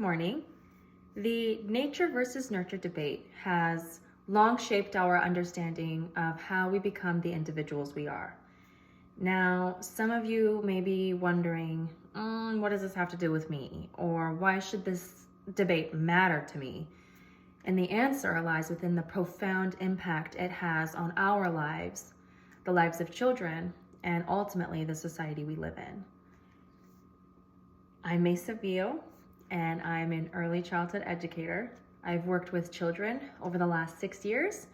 morning. The nature versus nurture debate has long shaped our understanding of how we become the individuals we are. Now, some of you may be wondering, what does this have to do with me? Or why should this debate matter to me? And the answer lies within the profound impact it has on our lives, the lives of children, and ultimately the society we live in. I'm Mesa Vio, and I'm an early childhood educator. I've worked with children over the last 6 years,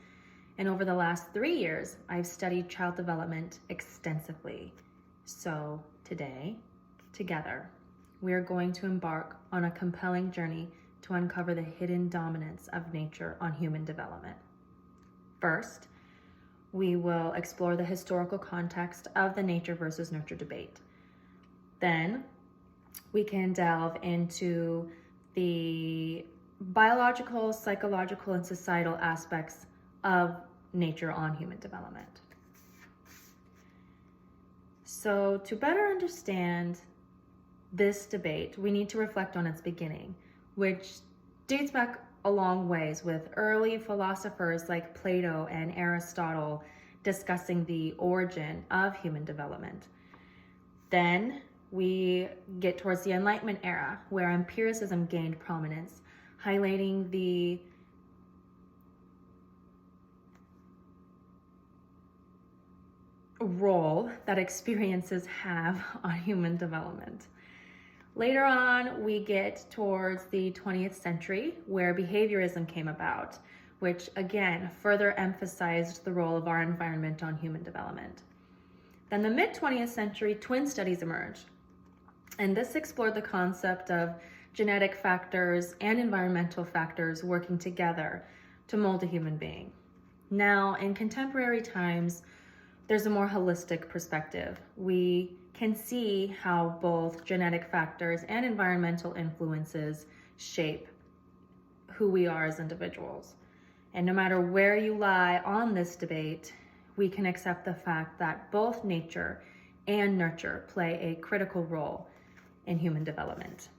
and over the last 3 years, I've studied child development extensively. So today, together, we are going to embark on a compelling journey to uncover the hidden dominance of nature on human development. First, we will explore the historical context of the nature versus nurture debate. Then, we can delve into the biological, psychological, and societal aspects of nature on human development. So, to better understand this debate, we need to reflect on its beginning, which dates back a long ways, with early philosophers like Plato and Aristotle discussing the origin of human development. Then we get towards the Enlightenment era, where empiricism gained prominence, highlighting the role that experiences have on human development. Later on, we get towards the 20th century, where behaviorism came about, which again further emphasized the role of our environment on human development. Then the mid-20th century, twin studies emerged, and this explored the concept of genetic factors and environmental factors working together to mold a human being. Now, in contemporary times, there's a more holistic perspective. We can see how both genetic factors and environmental influences shape who we are as individuals. And no matter where you lie on this debate, we can accept the fact that both nature and nurture play a critical role in human development.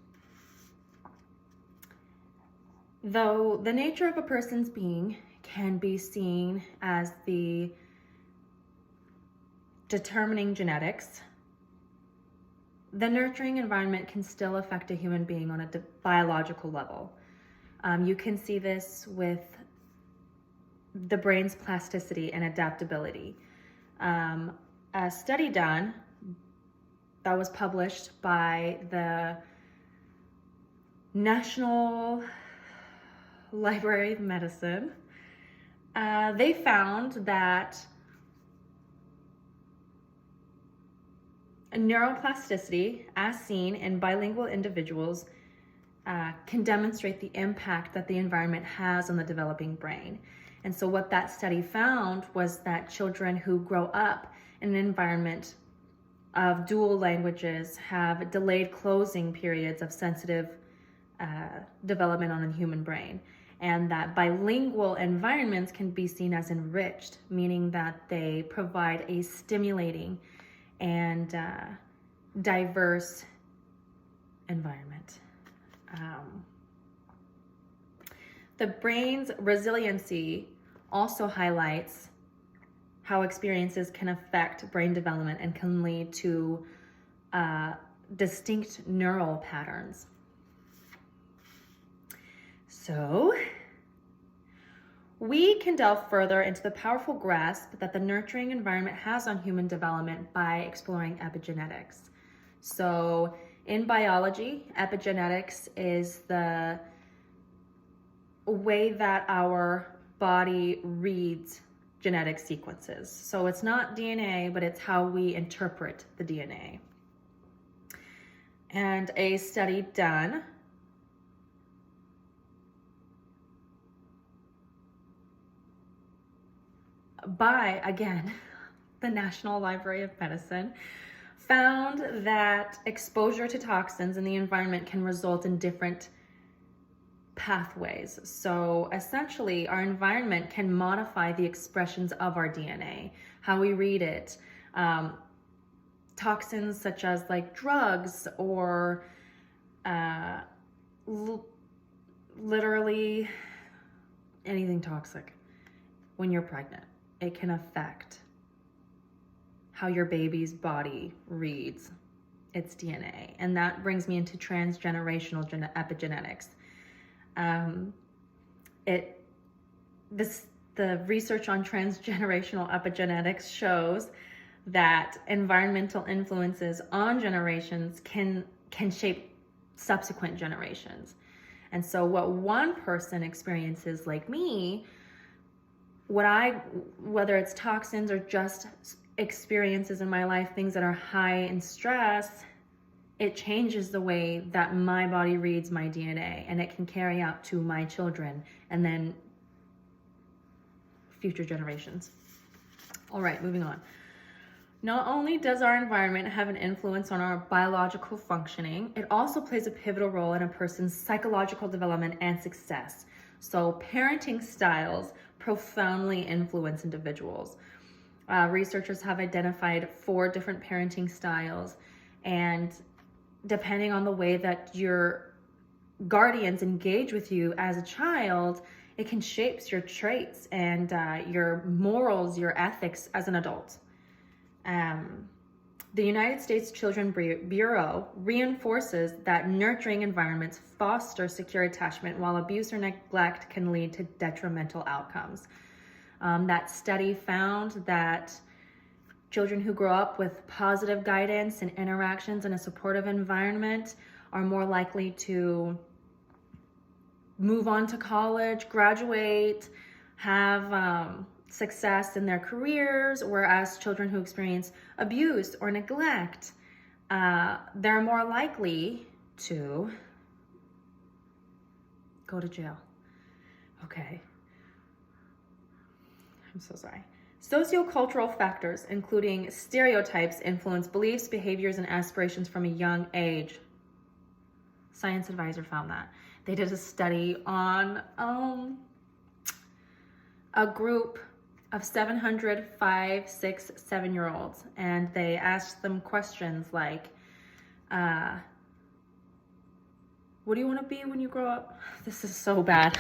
Though the nature of a person's being can be seen as the determining genetics, the nurturing environment can still affect a human being on a biological level. You can see this with the brain's plasticity and adaptability. A study done that was published by the National Library of Medicine, they found that neuroplasticity, as seen in bilingual individuals, can demonstrate the impact that the environment has on the developing brain. And so what that study found was that children who grow up in an environment of dual languages have delayed closing periods of sensitive development on the human brain. And that bilingual environments can be seen as enriched, meaning that they provide a stimulating and diverse environment. The brain's resiliency also highlights how experiences can affect brain development and can lead to distinct neural patterns. So, we can delve further into the powerful grasp that the nurturing environment has on human development by exploring epigenetics. So, in biology, epigenetics is the way that our body reads genetic sequences. So it's not DNA, but it's how we interpret the DNA. And a study done by, again, the National Library of Medicine found that exposure to toxins in the environment can result in different pathways. So essentially, our environment can modify the expressions of our DNA, how we read it. Toxins such as like drugs or literally anything toxic when you're pregnant. It can affect how your baby's body reads its DNA. And that brings me into transgenerational epigenetics. The research on transgenerational epigenetics shows that environmental influences on generations can shape subsequent generations. And so what one person experiences, like me, whether it's toxins or just experiences in my life, things that are high in stress, it changes the way that my body reads my DNA, and it can carry out to my children and then future generations. All right, moving on. Not only does our environment have an influence on our biological functioning, it also plays a pivotal role in a person's psychological development and success. So parenting styles profoundly influence individuals. Researchers have identified 4 different parenting styles, and depending on the way that your guardians engage with you as a child, it can shape your traits and your morals, your ethics as an adult. The United States Children's Bureau reinforces that nurturing environments foster secure attachment, while abuse or neglect can lead to detrimental outcomes. That study found that children who grow up with positive guidance and interactions in a supportive environment are more likely to move on to college, graduate, have success in their careers, whereas children who experience abuse or neglect, they're more likely to go to jail. Okay. I'm so sorry. Sociocultural factors, including stereotypes, influence beliefs, behaviors, and aspirations from a young age. Science Advisor found that. They did a study on a group of 700 5, 6, 7-year-olds, and they asked them questions like, what do you want to be when you grow up? This is so bad.